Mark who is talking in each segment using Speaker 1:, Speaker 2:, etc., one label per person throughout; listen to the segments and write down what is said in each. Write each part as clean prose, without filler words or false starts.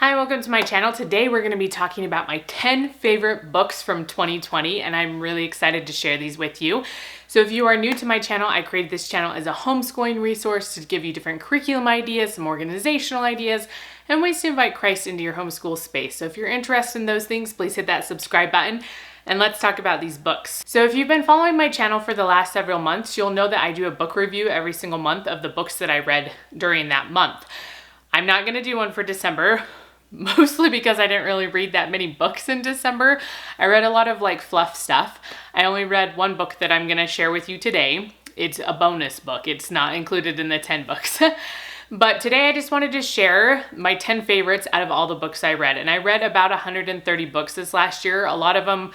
Speaker 1: Hi, welcome to my channel. Today we're going to be talking about my 10 favorite books from 2020, and I'm really excited to share these with you. So if you are new to my channel, I created this channel as a homeschooling resource to give you different curriculum ideas, some organizational ideas, and ways to invite Christ into your homeschool space. So if you're interested in those things, please hit that subscribe button. And let's talk about these books. So if you've been following my channel for the last several months, you'll know that I do a book review every single month of the books that I read during that month. I'm not going to do one for December, mostly because I didn't really read that many books in December. I read a lot of like fluff stuff. I only read one book that I'm going to share with you today. It's a bonus book. It's not included in the 10 books. But today I just wanted to share my 10 favorites out of all the books I read. And I read about 130 books this last year. A lot of them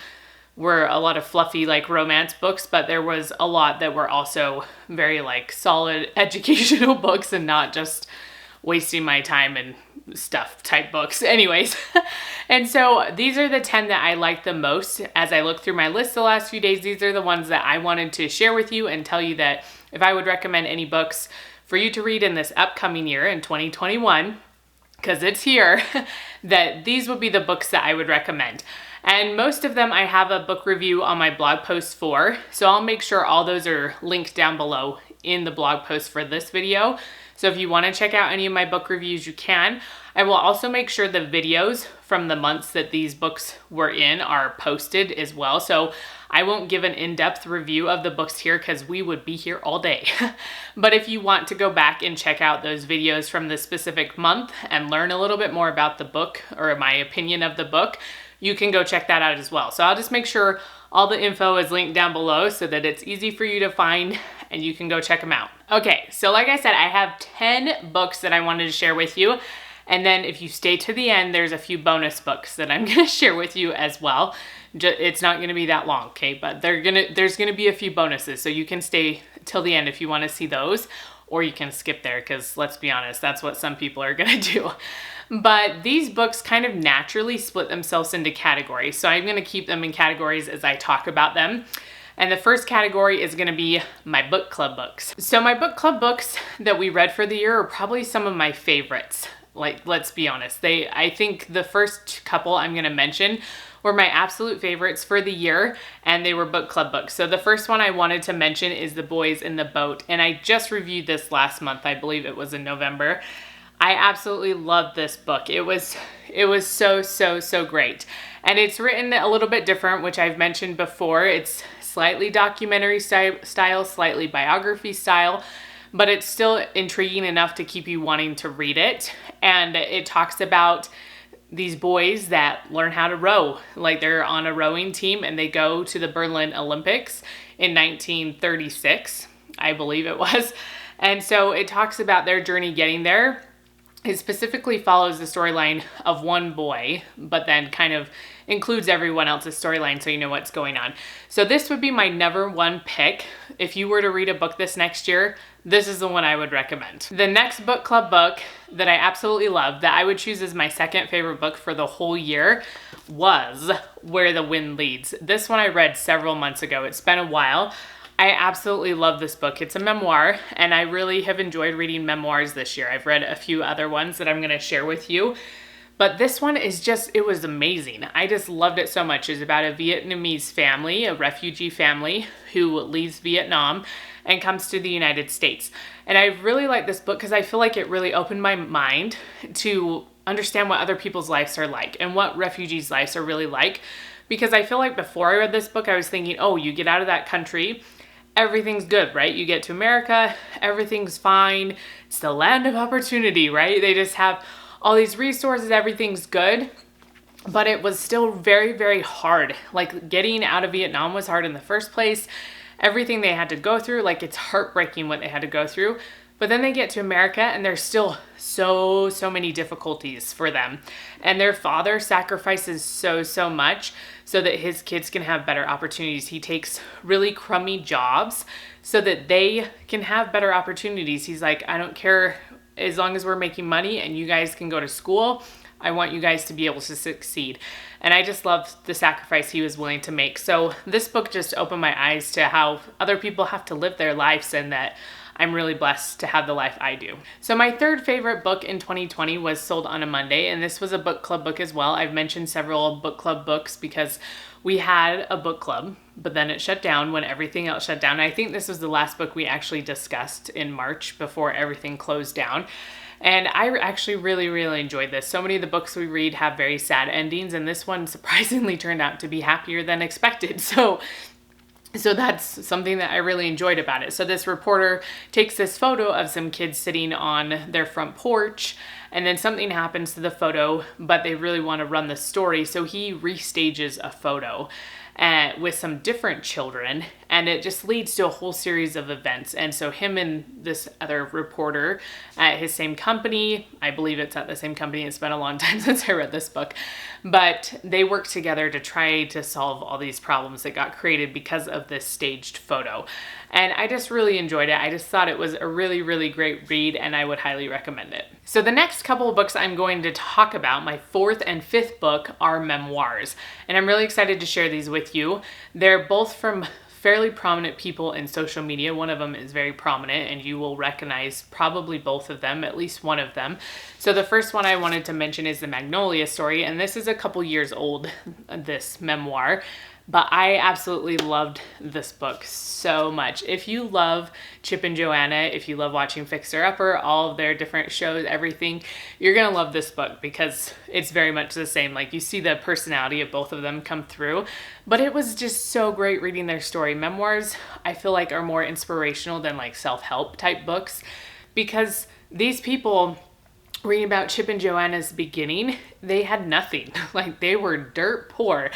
Speaker 1: were a lot of fluffy like romance books, but there was a lot that were also very like solid educational books and not just wasting my time and stuff type books. Anyways, and so these are the 10 that I like the most. As I look through my list the last few days, these are the ones that I wanted to share with you and tell you that if I would recommend any books for you to read in this upcoming year in 2021, because it's here, that these would be the books that I would recommend. And most of them I have a book review on my blog post for, so I'll make sure all those are linked down below in the blog post for this video. So if you want to check out any of my book reviews, you can. I will also make sure the videos from the months that these books were in are posted as well. So I won't give an in-depth review of the books here because we would be here all day. But if you want to go back and check out those videos from the specific month and learn a little bit more about the book or my opinion of the book, you can go check that out as well. So I'll just make sure all the info is linked down below so that it's easy for you to find and you can go check them out. Okay, so like I said, I have 10 books that I wanted to share with you. And then if you stay to the end, there's a few bonus books that I'm gonna share with you as well. It's not gonna be that long, okay? But there's gonna be a few bonuses, so you can stay till the end if you wanna see those, or you can skip there, because let's be honest, that's what some people are gonna do. But these books kind of naturally split themselves into categories. So I'm gonna keep them in categories as I talk about them. And the first category is gonna be my book club books. So my book club books that we read for the year are probably some of my favorites. Like, let's be honest. I think the first couple I'm gonna mention were my absolute favorites for the year, and they were book club books. So the first one I wanted to mention is The Boys in the Boat, and I just reviewed this last month. I believe it was in November. I absolutely loved this book. It was so great. And it's written a little bit different, which I've mentioned before. It's slightly documentary style, slightly biography style, but it's still intriguing enough to keep you wanting to read it. And it talks about these boys that learn how to row. Like, they're on a rowing team and they go to the Berlin Olympics in 1936, I believe it was. And so it talks about their journey getting there. It specifically follows the storyline of one boy, but then kind of includes everyone else's storyline so you know what's going on. So this would be my number one pick. If you were to read a book this next year, this is the one I would recommend. The next book club book that I absolutely love, that I would choose as my second favorite book for the whole year, was Where the Wind Leads. This one I read several months ago. It's been a while. I absolutely love this book. It's a memoir, and I really have enjoyed reading memoirs this year. I've read a few other ones that I'm gonna share with you, but this one is just, it was amazing. I just loved it so much. It's about a Vietnamese family, a refugee family who leaves Vietnam and comes to the United States. And I really like this book because I feel like it really opened my mind to understand what other people's lives are like and what refugees' lives are really like. Because I feel like before I read this book, I was thinking, oh, you get out of that country, everything's good, right? You get to America, everything's fine. It's the land of opportunity, right? They just have all these resources, everything's good. But it was still very hard. Like, getting out of Vietnam was hard in the first place. Everything they had to go through, like, it's heartbreaking what they had to go through. But then they get to America and there's still so many difficulties for them. And their father sacrifices so much so that his kids can have better opportunities. He takes really crummy jobs so that they can have better opportunities. He's like, I don't care, as long as we're making money and you guys can go to school, I want you guys to be able to succeed. And I just love the sacrifice he was willing to make. So this book just opened my eyes to how other people have to live their lives, and that I'm really blessed to have the life I do. So my third favorite book in 2020 was Sold on a Monday, and this was a book club book as well. I've mentioned several book club books because we had a book club, but then it shut down when everything else shut down. I think this was the last book we actually discussed in March before everything closed down. And I actually really enjoyed this. So many of the books we read have very sad endings, and this one surprisingly turned out to be happier than expected. So that's something that I really enjoyed about it. So this reporter takes this photo of some kids sitting on their front porch, and then something happens to the photo, but they really want to run the story. So he restages a photo with some different children, and it just leads to a whole series of events. And so him and this other reporter at his same company, I believe it's at the same company, it's been a long time since I read this book, but they work together to try to solve all these problems that got created because of this staged photo. And I just really enjoyed it. I just thought it was a really great read, and I would highly recommend it. So the next couple of books I'm going to talk about, my fourth and fifth book, are memoirs. And I'm really excited to share these with you. They're both from fairly prominent people in social media. One of them is very prominent, and you will recognize probably both of them, at least one of them. So the first one I wanted to mention is the Magnolia Story, and this is a couple years old, this memoir. But I absolutely loved this book so much. If you love Chip and Joanna, if you love watching Fixer Upper, all of their different shows, everything, you're gonna love this book because it's very much the same. Like, you see the personality of both of them come through. But it was just so great reading their story. Memoirs, I feel like, are more inspirational than like self-help type books, because these people, reading about Chip and Joanna's beginning, they had nothing. Like, they were dirt poor.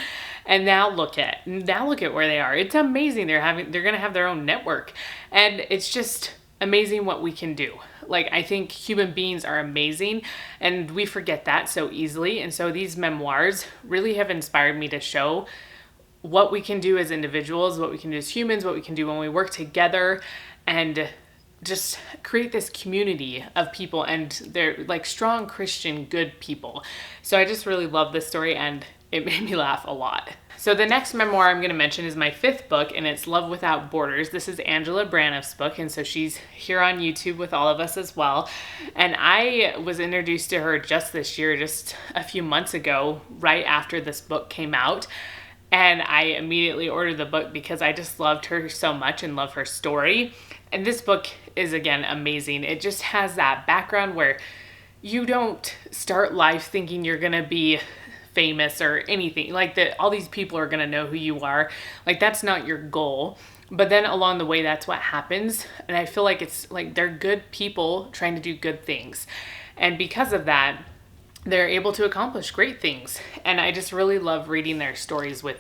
Speaker 1: And now look at where they are. It's amazing. They're going to have their own network. And it's just amazing what we can do. Like, I think human beings are amazing, and we forget that so easily. And so these memoirs really have inspired me to show what we can do as individuals, what we can do as humans, what we can do when we work together, and just create this community of people, and they're like strong Christian good people. So I just really love this story, and it made me laugh a lot. So the next memoir I'm going to mention is my fifth book, and it's Love Without Borders. This is Angela Braniff's book, and so she's here on YouTube with all of us as well. And I was introduced to her just this year, just a few months ago, right after this book came out. And I immediately ordered the book because I just loved her so much and love her story. And this book is, again, amazing. It just has that background where you don't start life thinking you're going to be famous or anything like that. All these people are going to know who you are. Like, that's not your goal. But then along the way, that's what happens. And I feel like it's like they're good people trying to do good things. And because of that, they're able to accomplish great things. And I just really love reading their stories with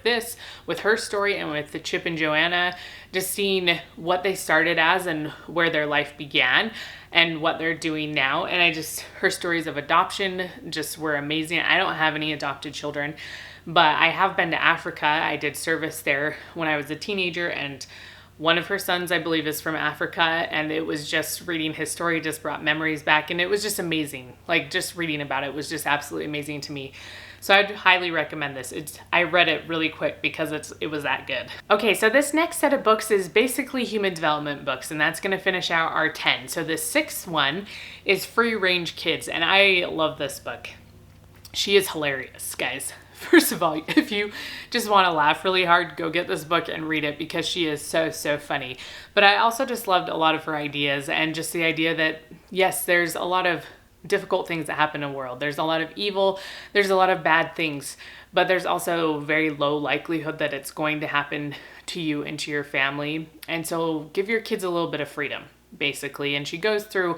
Speaker 1: her story, and with the Chip and Joanna, just seeing what they started as and where their life began and what they're doing now. And her stories of adoption just were amazing. I don't have any adopted children, but I have been to Africa. I did service there when I was a teenager, and one of her sons, I believe, is from Africa, and it was just reading his story just brought memories back, and it was just amazing. Like, just reading about it was just absolutely amazing to me. So I'd highly recommend this. I read it really quick because it was that good. Okay, so this next set of books is basically human development books, and that's going to finish out our 10. So the sixth one is Free Range Kids, and I love this book. She is hilarious, guys. First of all, if you just want to laugh really hard, go get this book and read it because she is so funny. But I also just loved a lot of her ideas, and just the idea that, yes, there's a lot of difficult things that happen in the world. There's a lot of evil, there's a lot of bad things, but there's also very low likelihood that it's going to happen to you and to your family. And so give your kids a little bit of freedom, basically. And she goes through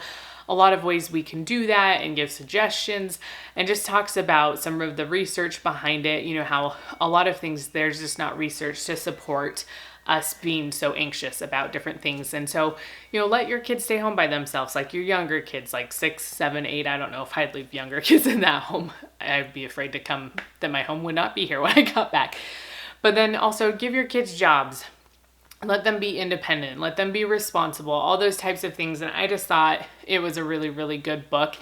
Speaker 1: a lot of ways we can do that and give suggestions, and just talks about some of the research behind it. You know, how a lot of things, there's just not research to support us being so anxious about different things. And so, you know, let your kids stay home by themselves, like your younger kids, like 6, 7, 8. I don't know if I'd leave younger kids in that home. I'd be afraid that my home would not be here when I got back. But then also give your kids jobs. Let them be independent, let them be responsible, all those types of things. And I just thought it was a really good book.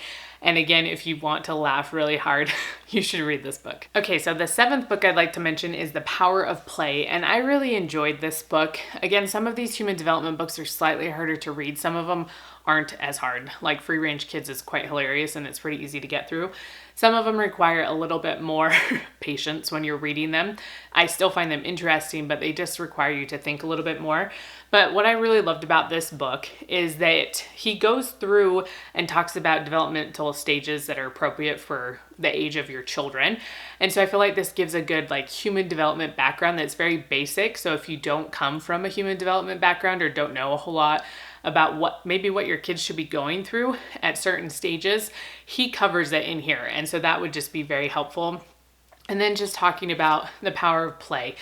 Speaker 1: And again, if you want to laugh really hard, you should read this book. Okay, so the 7th book I'd like to mention is The Power of Play, and I really enjoyed this book. Again, some of these human development books are slightly harder to read. Some of them aren't as hard. Like Free Range Kids is quite hilarious and it's pretty easy to get through. Some of them require a little bit more patience when you're reading them. I still find them interesting, but they just require you to think a little bit more. But what I really loved about this book is that he goes through and talks about developmental stages that are appropriate for the age of your children. And so I feel like this gives a good like human development background that's very basic. So if you don't come from a human development background or don't know a whole lot about what your kids should be going through at certain stages, he covers it in here. And so that would just be very helpful. And then just talking about the power of play,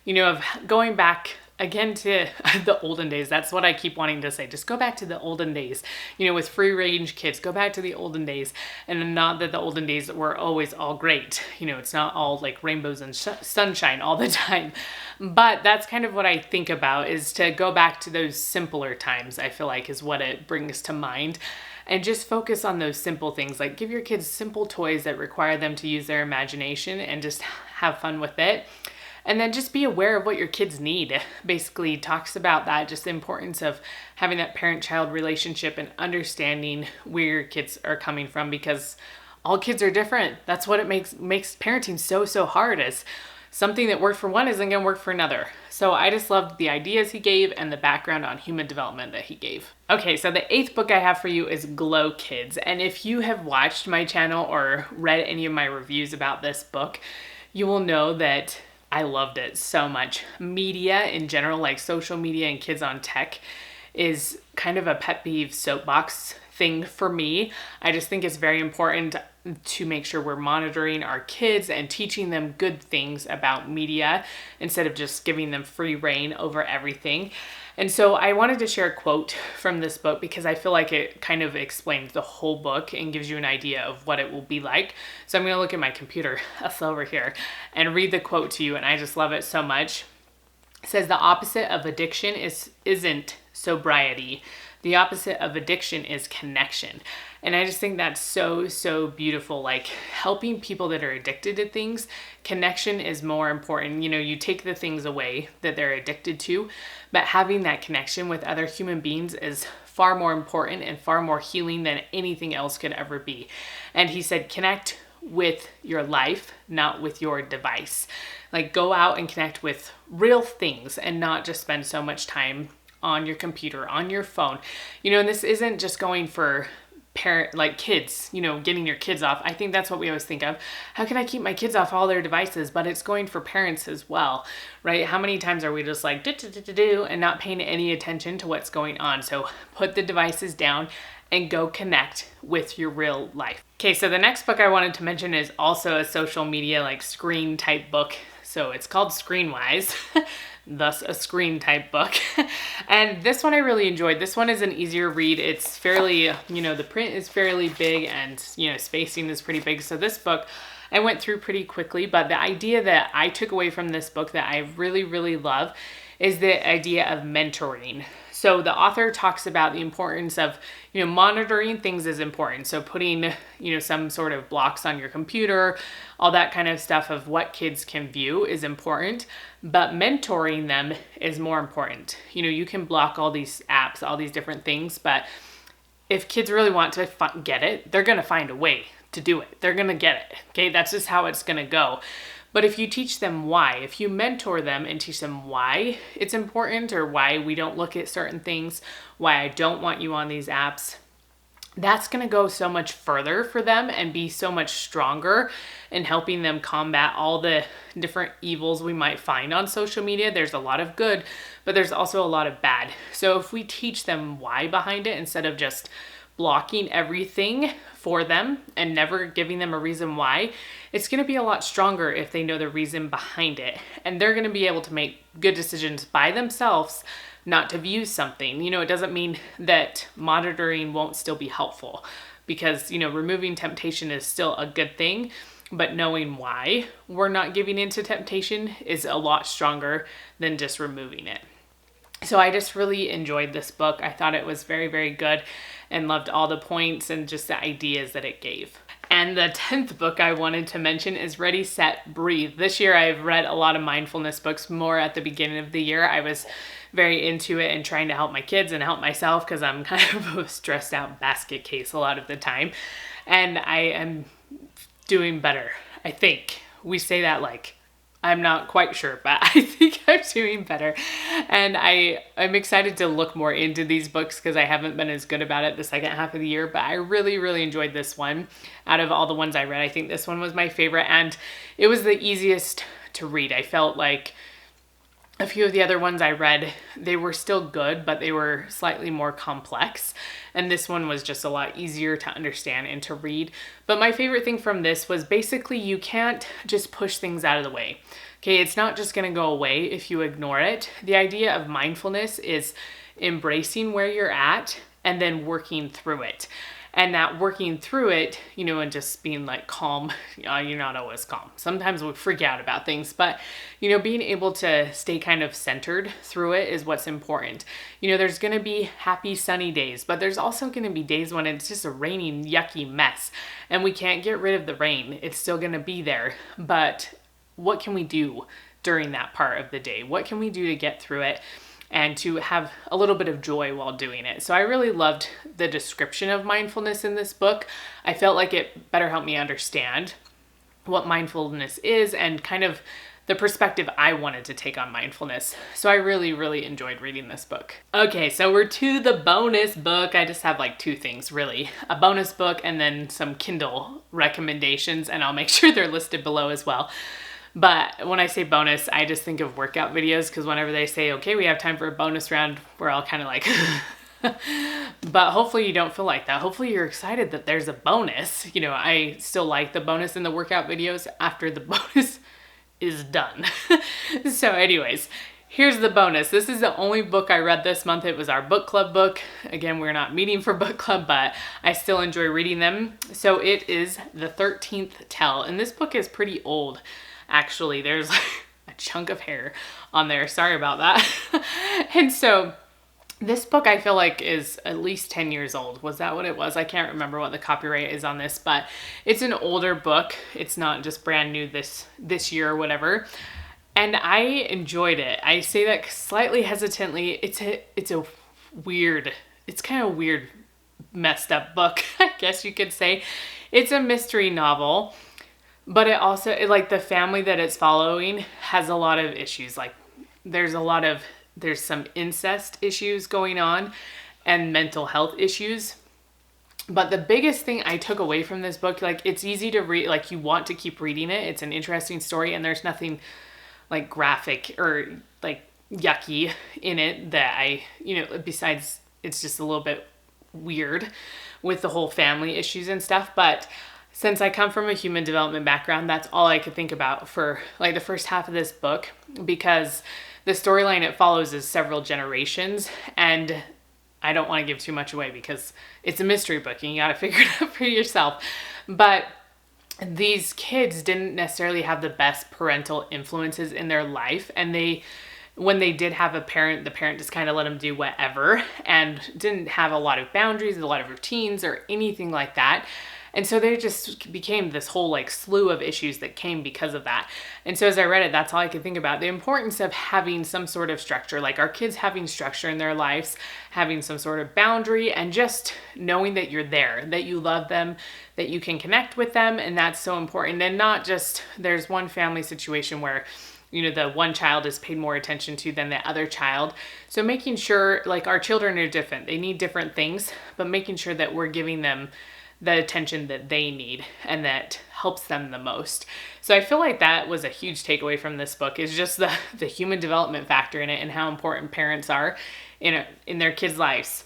Speaker 1: of going back again to the olden days. That's what I keep wanting to say. Just go back to the olden days, with free range kids, go back to the olden days. And not that the olden days were always all great. It's not all like rainbows and sunshine all the time. But that's kind of what I think about, is to go back to those simpler times, I feel like is what it brings to mind. And just focus on those simple things, like give your kids simple toys that require them to use their imagination and just have fun with it. And then just be aware of what your kids need. Basically talks about that, just the importance of having that parent-child relationship and understanding where your kids are coming from, because all kids are different. That's what it makes parenting so hard, is something that worked for one isn't going to work for another. So I just loved the ideas he gave and the background on human development that he gave. Okay, so the 8th book I have for you is Glow Kids. And if you have watched my channel or read any of my reviews about this book, you will know that I loved it so much. Media in general, like social media and kids on tech, is kind of a pet peeve soapbox thing for me. I just think it's very important to make sure we're monitoring our kids and teaching them good things about media instead of just giving them free reign over everything. And so I wanted to share a quote from this book because I feel like it kind of explains the whole book and gives you an idea of what it will be like. So I'm going to look at my computer, that's over here, and read the quote to you, and I just love it so much. It says, "The opposite of addiction isn't sobriety. The opposite of addiction is connection." And I just think that's so beautiful. Like, helping people that are addicted to things, connection is more important. You take the things away that they're addicted to, but having that connection with other human beings is far more important and far more healing than anything else could ever be. And he said, connect with your life, not with your device. Like, go out and connect with real things and not just spend so much time on your computer, on your phone. And this isn't just going for kids, getting your kids off. I think that's what we always think of. How can I keep my kids off all their devices? But it's going for parents as well, right? How many times are we just like do and not paying any attention to what's going on? So put the devices down and go connect with your real life. Okay, so the next book I wanted to mention is also a social media screen type book. So it's called Screenwise, thus a screen type book. And this one I really enjoyed. This one is an easier read. It's fairly, the print is fairly big and, spacing is pretty big. So this book I went through pretty quickly, but the idea that I took away from this book that I really love is the idea of mentoring. So the author talks about the importance of, monitoring things is important. So putting, some sort of blocks on your computer, all that kind of stuff of what kids can view is important, but mentoring them is more important. You can block all these apps, all these different things, but if kids really want to get it, they're going to find a way to do it. They're going to get it. Okay. That's just how it's going to go. But if you teach them why, if you mentor them and teach them why it's important or why we don't look at certain things, why I don't want you on these apps, that's going to go so much further for them and be so much stronger in helping them combat all the different evils we might find on social media. There's a lot of good, but there's also a lot of bad. So if we teach them why behind it instead of just blocking everything for them and never giving them a reason why, it's going to be a lot stronger if they know the reason behind it. And they're going to be able to make good decisions by themselves not to view something. It doesn't mean that monitoring won't still be helpful, because, removing temptation is still a good thing, but knowing why we're not giving into temptation is a lot stronger than just removing it. So I just really enjoyed this book. I thought it was very, very good and loved all the points and just the ideas that it gave. And the 10th book I wanted to mention is Ready, Set, Breathe. This year I've read a lot of mindfulness books more at the beginning of the year. I was very into it and trying to help my kids and help myself because I'm kind of a stressed out basket case a lot of the time. And I am doing better, I think. We say that like, I'm not quite sure, but I think I'm doing better. And I'm excited to look more into these books because I haven't been as good about it the second half of the year, but I really, really enjoyed this one. Out of all the ones I read, I think this one was my favorite, and it was the easiest to read. I felt like a few of the other ones I read, they were still good, but they were slightly more complex. And this one was just a lot easier to understand and to read. But my favorite thing from this was basically you can't just push things out of the way. Okay, it's not just going to go away if you ignore it. The idea of mindfulness is embracing where you're at and then working through it. And that working through it, and just being like calm, you're not always calm. Sometimes we freak out about things, but, being able to stay kind of centered through it is what's important. There's going to be happy, sunny days, but there's also going to be days when it's just a raining, yucky mess and we can't get rid of the rain. It's still going to be there, but what can we do during that part of the day? What can we do to get through it? And to have a little bit of joy while doing it. So I really loved the description of mindfulness in this book. I felt like it better helped me understand what mindfulness is and kind of the perspective I wanted to take on mindfulness. So I really, really enjoyed reading this book. Okay, so we're to the bonus book. I just have like two things really, a bonus book and then some Kindle recommendations, and I'll make sure they're listed below as well. But when I say bonus, I just think of workout videos because whenever they say, okay, we have time for a bonus round, we're all kind of like, but hopefully you don't feel like that. Hopefully you're excited that there's a bonus. I still like the bonus in the workout videos after the bonus is done. So anyways, here's the bonus. This is the only book I read this month. It was our book club book. Again, we're not meeting for book club, but I still enjoy reading them. So it is The 13th Tell, and this book is pretty old. Actually, there's like a chunk of hair on there. Sorry about that. And so this book I feel like is at least 10 years old. Was that what it was? I can't remember what the copyright is on this, but it's an older book. It's not just brand new this year or whatever. And I enjoyed it. I say that slightly hesitantly. It's kind of weird, messed up book, I guess you could say. It's a mystery novel. But it also, like the family that it's following has a lot of issues. Like there's some incest issues going on and mental health issues. But the biggest thing I took away from this book, like it's easy to read, like you want to keep reading it. It's an interesting story and there's nothing like graphic or like yucky in it that besides it's just a little bit weird with the whole family issues and stuff. But since I come from a human development background, that's all I could think about for like the first half of this book, because the storyline it follows is several generations, and I don't want to give too much away because it's a mystery book and you got to figure it out for yourself. But these kids didn't necessarily have the best parental influences in their life, and when they did have a parent, the parent just kind of let them do whatever and didn't have a lot of boundaries, a lot of routines or anything like that. And so they just became this whole like slew of issues that came because of that. And so as I read it, that's all I could think about. The importance of having some sort of structure, like our kids having structure in their lives, having some sort of boundary, and just knowing that you're there, that you love them, that you can connect with them. And that's so important. And not just, there's one family situation where the one child is paid more attention to than the other child. So making sure, like our children are different, they need different things, but making sure that we're giving them the attention that they need and that helps them the most. So I feel like that was a huge takeaway from this book, is just the human development factor in it and how important parents are in their kids' lives.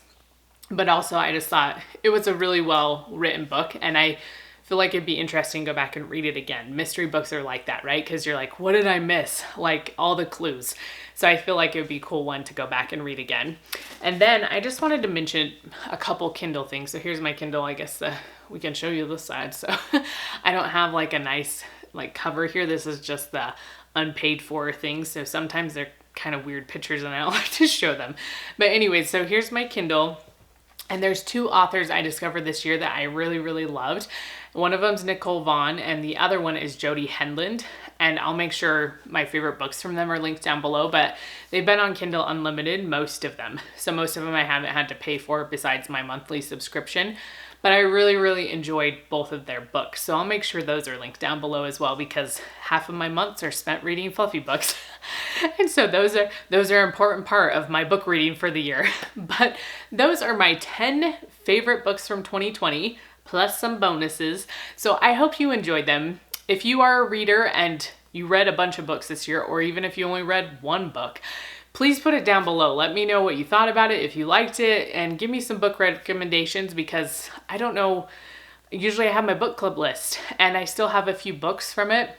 Speaker 1: But also I just thought it was a really well written book, and I feel like it'd be interesting to go back and read it again. Mystery books are like that, right? Because you're like, what did I miss? Like all the clues. So I feel like it would be a cool one to go back and read again. And then I just wanted to mention a couple Kindle things. So here's my Kindle. I guess we can show you this side. So I don't have like a nice like cover here. This is just the unpaid for things. So sometimes they're kind of weird pictures and I don't like to show them. But anyway, so here's my Kindle. And there's two authors I discovered this year that I really, really loved. One of them's Nicole Vaughn and the other one is Jody Henland. And I'll make sure my favorite books from them are linked down below, but they've been on Kindle Unlimited, most of them. So most of them I haven't had to pay for besides my monthly subscription. But I really, really enjoyed both of their books. So I'll make sure those are linked down below as well, because half of my months are spent reading fluffy books. And so those are an important part of my book reading for the year. But those are my 10 favorite books from 2020, plus some bonuses. So I hope you enjoyed them. If you are a reader and you read a bunch of books this year, or even if you only read one book, please put it down below. Let me know what you thought about it, if you liked it, and give me some book recommendations, because I don't know, usually I have my book club list and I still have a few books from it,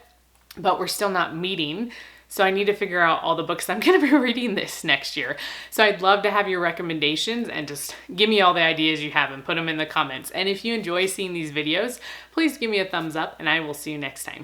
Speaker 1: but we're still not meeting. So I need to figure out all the books I'm going to be reading this next year. So I'd love to have your recommendations, and just give me all the ideas you have and put them in the comments. And if you enjoy seeing these videos, please give me a thumbs up, and I will see you next time.